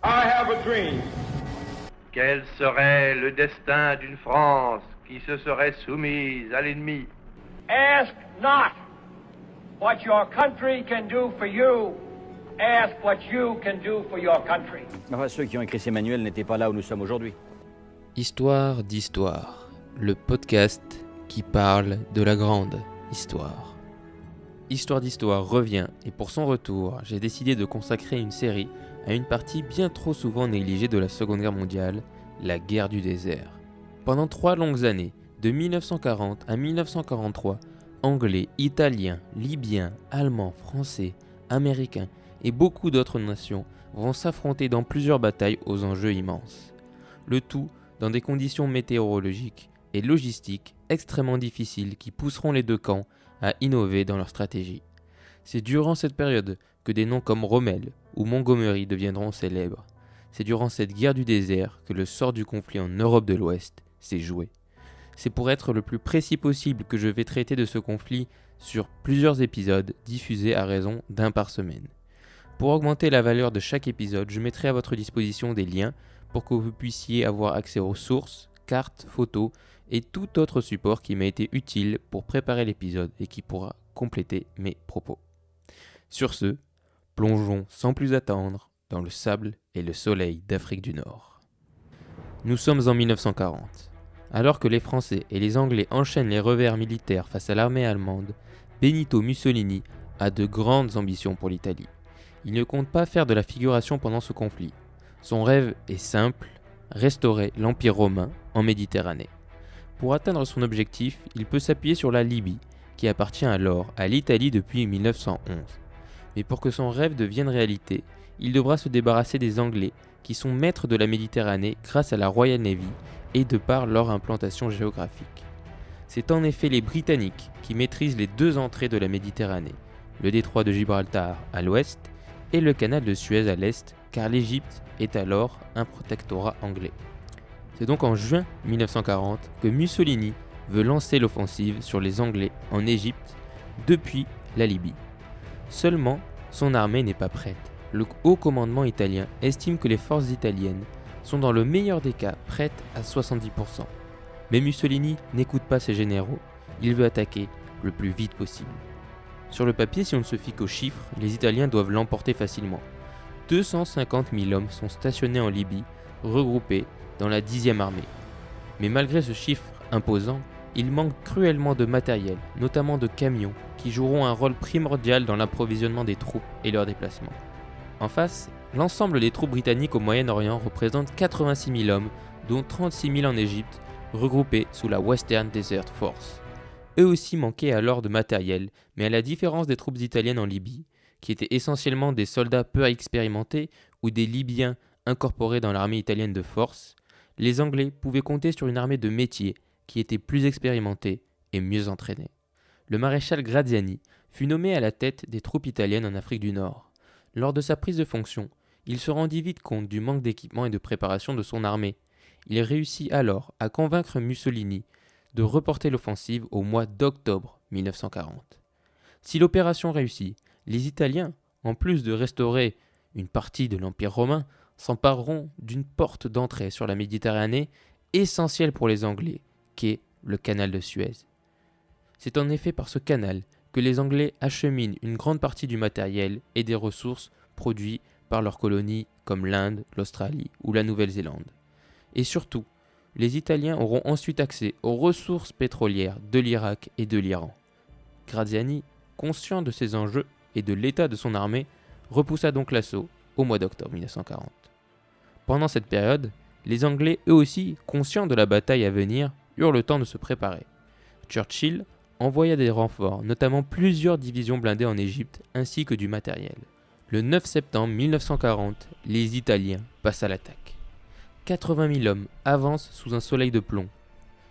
I have a dream. Quel serait le destin d'une France qui se serait soumise à l'ennemi? Ask not what your country can do for you. Ask what you can do for your country. Enfin, ceux qui ont écrit ces manuels n'étaient pas là où nous sommes aujourd'hui. Histoire d'histoire, le podcast qui parle de la grande histoire. Histoire d'histoire revient et pour son retour, j'ai décidé de consacrer une série à une partie bien trop souvent négligée de la Seconde Guerre mondiale, la guerre du désert. Pendant 3 longues années, de 1940 à 1943, Anglais, Italiens, Libyens, Allemands, Français, Américains et beaucoup d'autres nations vont s'affronter dans plusieurs batailles aux enjeux immenses. Le tout dans des conditions météorologiques et logistiques extrêmement difficiles qui pousseront les deux camps à innover dans leur stratégie. C'est durant cette période que des noms comme Rommel ou Montgomery deviendront célèbres. C'est durant cette guerre du désert que le sort du conflit en Europe de l'Ouest s'est joué. C'est pour être le plus précis possible que je vais traiter de ce conflit sur plusieurs épisodes diffusés à raison d'un par semaine. Pour augmenter la valeur de chaque épisode, je mettrai à votre disposition des liens pour que vous puissiez avoir accès aux sources, cartes, photos et tout autre support qui m'a été utile pour préparer l'épisode et qui pourra compléter mes propos. Sur ce, plongeons sans plus attendre dans le sable et le soleil d'Afrique du Nord. Nous sommes en 1940. Alors que les Français et les Anglais enchaînent les revers militaires face à l'armée allemande, Benito Mussolini a de grandes ambitions pour l'Italie. Il ne compte pas faire de la figuration pendant ce conflit. Son rêve est simple, restaurer l'Empire romain en Méditerranée. Pour atteindre son objectif, il peut s'appuyer sur la Libye, qui appartient alors à l'Italie depuis 1911. Mais pour que son rêve devienne réalité, il devra se débarrasser des Anglais, qui sont maîtres de la Méditerranée grâce à la Royal Navy et de par leur implantation géographique. C'est en effet les Britanniques qui maîtrisent les 2 entrées de la Méditerranée, le détroit de Gibraltar à l'ouest et le canal de Suez à l'est, car l'Égypte est alors un protectorat anglais. C'est donc en juin 1940 que Mussolini veut lancer l'offensive sur les Anglais en Égypte depuis la Libye. Seulement, son armée n'est pas prête. Le haut commandement italien estime que les forces italiennes sont dans le meilleur des cas prêtes à 70%. Mais Mussolini n'écoute pas ses généraux, il veut attaquer le plus vite possible. Sur le papier, si on ne se fie qu'aux chiffres, les Italiens doivent l'emporter facilement. 250 000 hommes sont stationnés en Libye, regroupés dans la 10e armée. Mais malgré ce chiffre imposant, il manque cruellement de matériel, notamment de camions, qui joueront un rôle primordial dans l'approvisionnement des troupes et leur déplacement. En face, l'ensemble des troupes britanniques au Moyen-Orient représente 86 000 hommes, dont 36 000 en Égypte, regroupés sous la Western Desert Force. Eux aussi manquaient alors de matériel, mais à la différence des troupes italiennes en Libye, qui étaient essentiellement des soldats peu expérimentés ou des Libyens incorporés dans l'armée italienne de force, les Anglais pouvaient compter sur une armée de métier qui était plus expérimentée et mieux entraînée. Le maréchal Graziani fut nommé à la tête des troupes italiennes en Afrique du Nord. Lors de sa prise de fonction, il se rendit vite compte du manque d'équipement et de préparation de son armée. Il réussit alors à convaincre Mussolini de reporter l'offensive au mois d'octobre 1940. Si l'opération réussit, les Italiens, en plus de restaurer une partie de l'Empire romain, s'empareront d'une porte d'entrée sur la Méditerranée essentielle pour les Anglais, qu'est le canal de Suez. C'est en effet par ce canal que les Anglais acheminent une grande partie du matériel et des ressources produits par leurs colonies comme l'Inde, l'Australie ou la Nouvelle-Zélande. Et surtout, les Italiens auront ensuite accès aux ressources pétrolières de l'Irak et de l'Iran. Graziani, conscient de ces enjeux et de l'état de son armée, repoussa donc l'assaut au mois d'octobre 1940. Pendant cette période, les Anglais, eux aussi, conscients de la bataille à venir, eurent le temps de se préparer. Churchill envoya des renforts, notamment plusieurs divisions blindées en Égypte, ainsi que du matériel. Le 9 septembre 1940, les Italiens passent à l'attaque. 80 000 hommes avancent sous un soleil de plomb.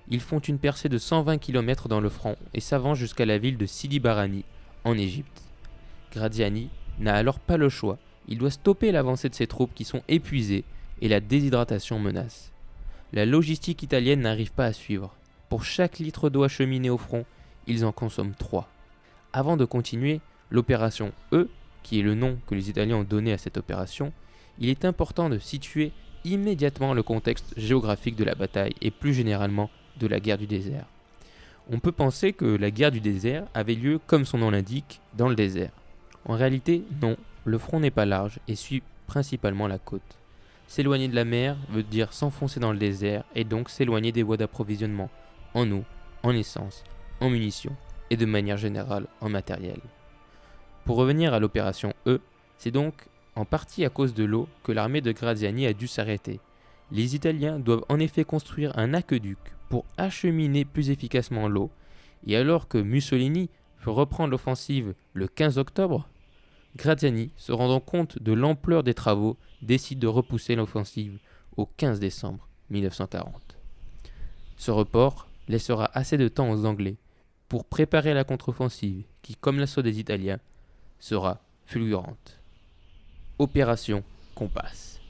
Ils font une percée de 120 km dans le front et s'avancent jusqu'à la ville de Sidi Barrani, en Égypte. Graziani n'a alors pas le choix. Il doit stopper l'avancée de ses troupes qui sont épuisées et la déshydratation menace. La logistique italienne n'arrive pas à suivre. Pour chaque litre d'eau acheminée au front, ils en consomment 3. Avant de continuer, l'opération E, qui est le nom que les Italiens ont donné à cette opération, il est important de situer immédiatement le contexte géographique de la bataille et plus généralement de la guerre du désert. On peut penser que la guerre du désert avait lieu, comme son nom l'indique, dans le désert. En réalité, non, le front n'est pas large et suit principalement la côte. S'éloigner de la mer veut dire s'enfoncer dans le désert et donc s'éloigner des voies d'approvisionnement en eau, en essence, en munitions et de manière générale en matériel. Pour revenir à l'opération E, c'est donc en partie à cause de l'eau que l'armée de Graziani a dû s'arrêter. Les Italiens doivent en effet construire un aqueduc pour acheminer plus efficacement l'eau, et alors que Mussolini veut reprendre l'offensive le 15 octobre, Graziani, se rendant compte de l'ampleur des travaux, décide de repousser l'offensive au 15 décembre 1940. Ce report laissera assez de temps aux Anglais pour préparer la contre-offensive qui, comme l'assaut des Italiens, sera fulgurante. Opération Compass.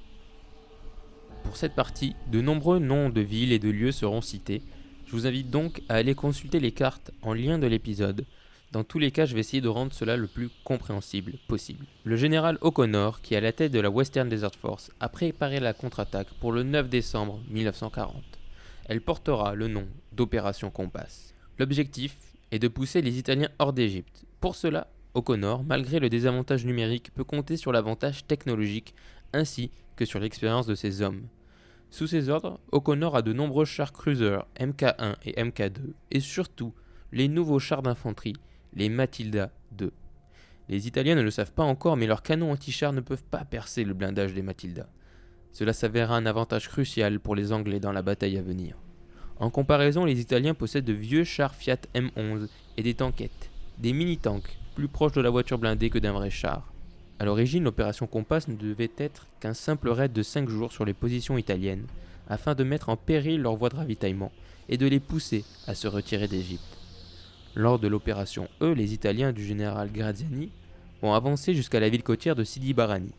Pour cette partie, de nombreux noms de villes et de lieux seront cités. Je vous invite donc à aller consulter les cartes en lien de l'épisode. Dans tous les cas, je vais essayer de rendre cela le plus compréhensible possible. Le général O'Connor, qui est à la tête de la Western Desert Force, a préparé la contre-attaque pour le 9 décembre 1940. Elle portera le nom d'Opération Compass. L'objectif est de pousser les Italiens hors d'Égypte. Pour cela, O'Connor, malgré le désavantage numérique, peut compter sur l'avantage technologique ainsi que sur l'expérience de ses hommes. Sous ses ordres, O'Connor a de nombreux chars cruisers Mk1 et Mk2 et surtout les nouveaux chars d'infanterie, les Matilda II. Les Italiens ne le savent pas encore, mais leurs canons anti-chars ne peuvent pas percer le blindage des Matilda. Cela s'avérera un avantage crucial pour les Anglais dans la bataille à venir. En comparaison, les Italiens possèdent de vieux chars Fiat M11 et des tankettes, des mini-tanks plus proches de la voiture blindée que d'un vrai char. A l'origine, l'opération Compass ne devait être qu'un simple raid de 5 jours sur les positions italiennes, afin de mettre en péril leur voie de ravitaillement et de les pousser à se retirer d'Égypte. Lors de l'opération E, les Italiens du général Graziani vont avancer jusqu'à la ville côtière de Sidi Barrani.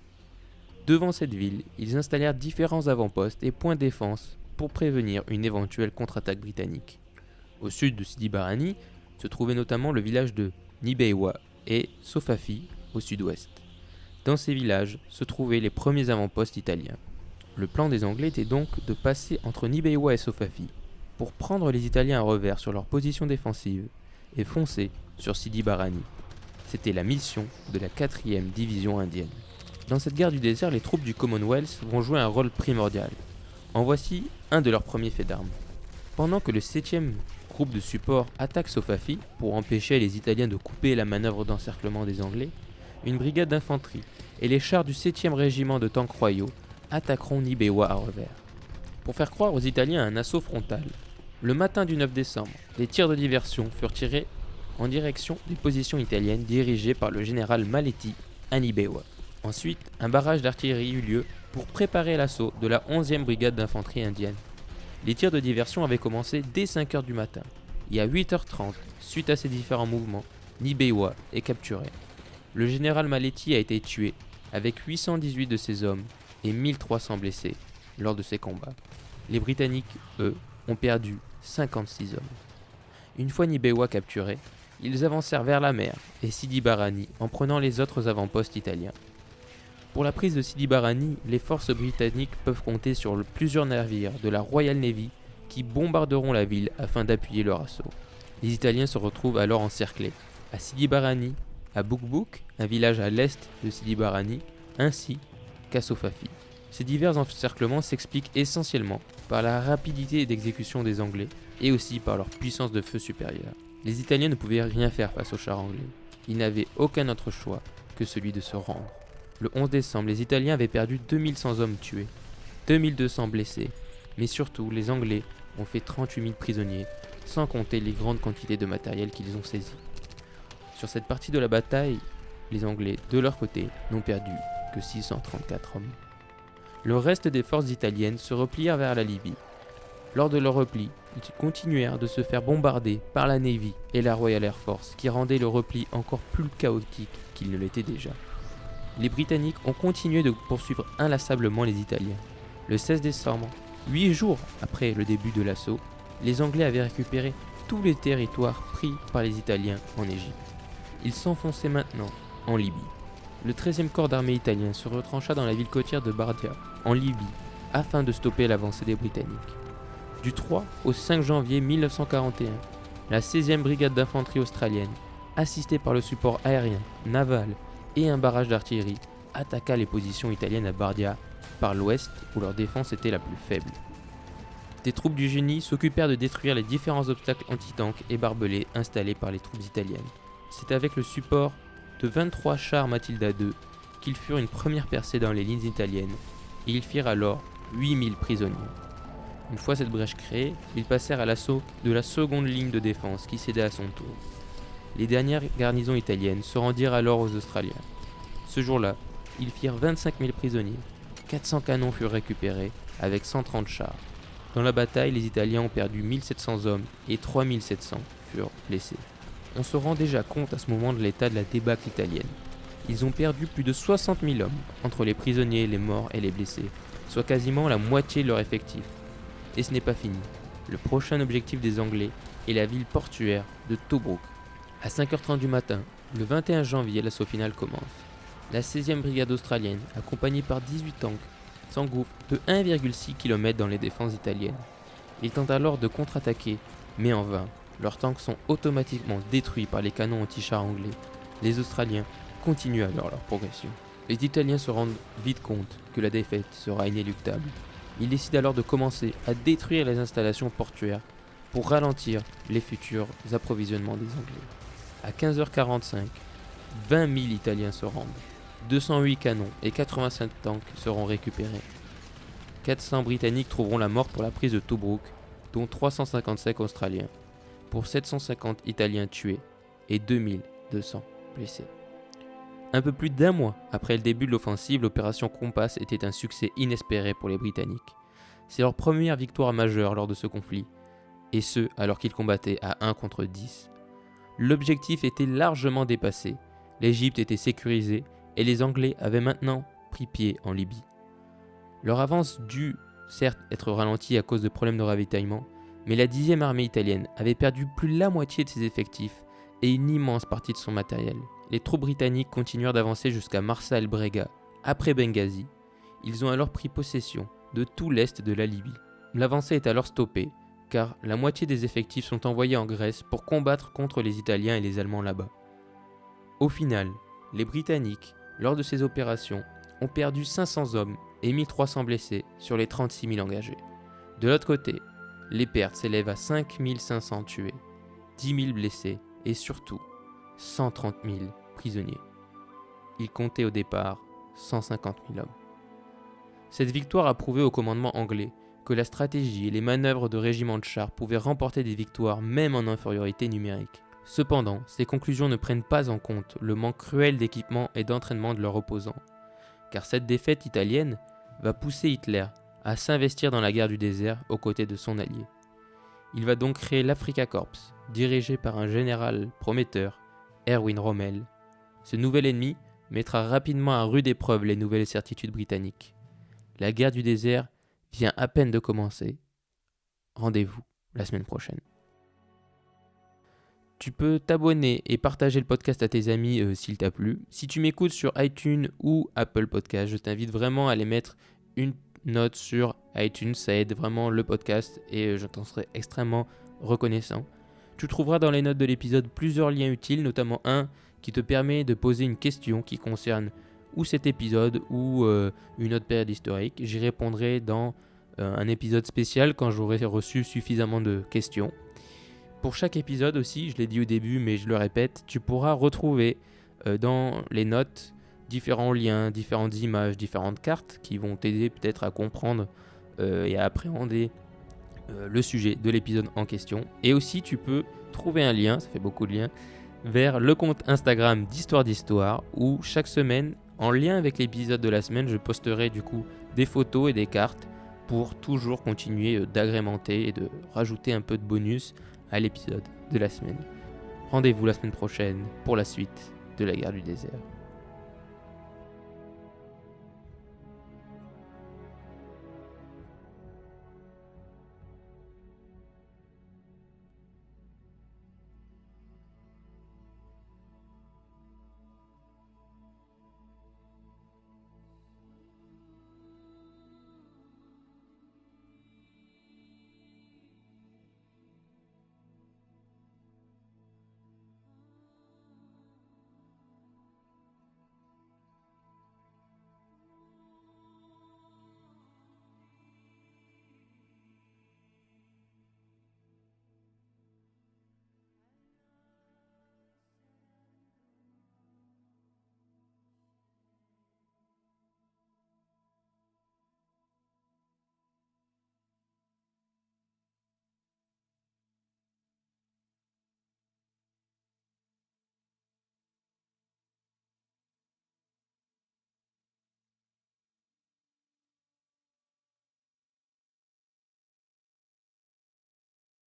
Devant cette ville, ils installèrent différents avant-postes et points de défense pour prévenir une éventuelle contre-attaque britannique. Au sud de Sidi Barrani se trouvait notamment le village de Nibewa et Sofafi au sud-ouest. Dans ces villages se trouvaient les premiers avant-postes italiens. Le plan des Anglais était donc de passer entre Nibewa et Sofafi pour prendre les Italiens à revers sur leur position défensive et foncer sur Sidi Barrani. C'était la mission de la 4e division indienne. Dans cette guerre du désert, les troupes du Commonwealth vont jouer un rôle primordial. En voici un de leurs premiers faits d'armes. Pendant que le 7e groupe de support attaque Sofafi pour empêcher les Italiens de couper la manœuvre d'encerclement des Anglais, une brigade d'infanterie et les chars du 7e régiment de tanks royaux attaqueront Nibewa à revers. Pour faire croire aux Italiens un assaut frontal, le matin du 9 décembre, des tirs de diversion furent tirés en direction des positions italiennes dirigées par le général Maletti à Nibewa. Ensuite, un barrage d'artillerie eut lieu pour préparer l'assaut de la 11e brigade d'infanterie indienne. Les tirs de diversion avaient commencé dès 5h du matin, et à 8h30, suite à ces différents mouvements, Nibewa est capturé. Le général Maletti a été tué, avec 818 de ses hommes et 1300 blessés lors de ces combats. Les Britanniques, eux, ont perdu 56 hommes. Une fois Nibewa capturé, ils avancèrent vers la mer et Sidi Barrani en prenant les autres avant-postes italiens. Pour la prise de Sidi Barrani, les forces britanniques peuvent compter sur plusieurs navires de la Royal Navy qui bombarderont la ville afin d'appuyer leur assaut. Les Italiens se retrouvent alors encerclés à Sidi Barrani, à Bukbuk, un village à l'est de Sidi Barrani, ainsi qu'à Sofafi. Ces divers encerclements s'expliquent essentiellement par la rapidité d'exécution des Anglais et aussi par leur puissance de feu supérieure. Les Italiens ne pouvaient rien faire face aux chars anglais. Ils n'avaient aucun autre choix que celui de se rendre. Le 11 décembre, les Italiens avaient perdu 2100 hommes tués, 2200 blessés, mais surtout les Anglais ont fait 38 000 prisonniers, sans compter les grandes quantités de matériel qu'ils ont saisi. Sur cette partie de la bataille, les Anglais, de leur côté, n'ont perdu que 634 hommes. Le reste des forces italiennes se replièrent vers la Libye. Lors de leur repli, ils continuèrent de se faire bombarder par la Navy et la Royal Air Force, qui rendaient le repli encore plus chaotique qu'il ne l'était déjà. Les Britanniques ont continué de poursuivre inlassablement les Italiens. Le 16 décembre, 8 jours après le début de l'assaut, les Anglais avaient récupéré tous les territoires pris par les Italiens en Égypte. Ils s'enfonçaient maintenant en Libye. le 13e corps d'armée italien se retrancha dans la ville côtière de Bardia, en Libye, afin de stopper l'avancée des Britanniques. Du 3 au 5 janvier 1941, la 16e brigade d'infanterie australienne, assistée par le support aérien, naval et un barrage d'artillerie, attaqua les positions italiennes à Bardia, par l'ouest où leur défense était la plus faible. Des troupes du génie s'occupèrent de détruire les différents obstacles anti-tanks et barbelés installés par les troupes italiennes. C'est avec le support de 23 chars Matilda II qu'ils furent une première percée dans les lignes italiennes, et ils firent alors 8000 prisonniers. Une fois cette brèche créée, ils passèrent à l'assaut de la seconde ligne de défense qui cédait à son tour. Les dernières garnisons italiennes se rendirent alors aux Australiens. Ce jour-là, ils firent 25 000 prisonniers. 400 canons furent récupérés, avec 130 chars. Dans la bataille, les Italiens ont perdu 1700 hommes et 3700 furent blessés. On se rend déjà compte à ce moment de l'état de la débâcle italienne. Ils ont perdu plus de 60 000 hommes, entre les prisonniers, les morts et les blessés, soit quasiment la moitié de leur effectif. Et ce n'est pas fini. Le prochain objectif des Anglais est la ville portuaire de Tobruk. À 5h30 du matin, le 21 janvier, l'assaut final commence. La 16e brigade australienne, accompagnée par 18 tanks, s'engouffre de 1,6 km dans les défenses italiennes. Ils tentent alors de contre-attaquer, mais en vain. Leurs tanks sont automatiquement détruits par les canons anti-chars anglais. Les Australiens continuent alors leur progression. Les Italiens se rendent vite compte que la défaite sera inéluctable. Ils décident alors de commencer à détruire les installations portuaires pour ralentir les futurs approvisionnements des Anglais. À 15h45, 20 000 Italiens se rendent. 208 canons et 85 tanks seront récupérés. 400 Britanniques trouveront la mort pour la prise de Tobruk, dont 355 Australiens, pour 750 Italiens tués et 2200 blessés. Un peu plus d'un mois après le début de l'offensive, l'opération Compass était un succès inespéré pour les Britanniques. C'est leur première victoire majeure lors de ce conflit, et ce alors qu'ils combattaient à 1 contre 10. L'objectif était largement dépassé, l'Égypte était sécurisée et les Anglais avaient maintenant pris pied en Libye. Leur avance dut certes être ralentie à cause de problèmes de ravitaillement, mais la 10e armée italienne avait perdu plus de la moitié de ses effectifs et une immense partie de son matériel. Les troupes britanniques continuèrent d'avancer jusqu'à Marsa el Brega, après Benghazi. Ils ont alors pris possession de tout l'est de la Libye. L'avancée est alors stoppée, car la moitié des effectifs sont envoyés en Grèce pour combattre contre les Italiens et les Allemands là-bas. Au final, les Britanniques, lors de ces opérations, ont perdu 500 hommes et 1300 blessés sur les 36 000 engagés. De l'autre côté, les pertes s'élèvent à 5 500 tués, 10 000 blessés et surtout 130 000 prisonniers. Ils comptaient au départ 150 000 hommes. Cette victoire a prouvé au commandement anglais que la stratégie et les manœuvres de régiments de chars pouvaient remporter des victoires même en infériorité numérique. Cependant, ces conclusions ne prennent pas en compte le manque cruel d'équipement et d'entraînement de leurs opposants, car cette défaite italienne va pousser Hitler à s'investir dans la guerre du désert aux côtés de son allié. Il va donc créer l'Afrika Korps, dirigé par un général prometteur, Erwin Rommel. Ce nouvel ennemi mettra rapidement à rude épreuve les nouvelles certitudes britanniques. La guerre du désert vient à peine de commencer. Rendez-vous la semaine prochaine. Tu peux t'abonner et partager le podcast à tes amis s'il t'a plu. Si tu m'écoutes sur iTunes ou Apple Podcast, je t'invite vraiment à aller mettre une note sur iTunes. Ça aide vraiment le podcast et je t'en serai extrêmement reconnaissant. Tu trouveras dans les notes de l'épisode plusieurs liens utiles, notamment un qui te permet de poser une question qui concerne ou cet épisode ou une autre période historique. J'y répondrai dans un épisode spécial quand j'aurai reçu suffisamment de questions. Pour chaque épisode aussi, je l'ai dit au début mais je le répète, tu pourras retrouver dans les notes différents liens, différentes images, différentes cartes qui vont t'aider peut-être à comprendre et à appréhender le sujet de l'épisode en question. Et aussi tu peux trouver un lien, ça fait beaucoup de liens, vers le compte Instagram d'Histoire d'Histoire où chaque semaine, en lien avec l'épisode de la semaine, je posterai du coup des photos et des cartes pour toujours continuer d'agrémenter et de rajouter un peu de bonus à l'épisode de la semaine. Rendez-vous la semaine prochaine pour la suite de la guerre du désert.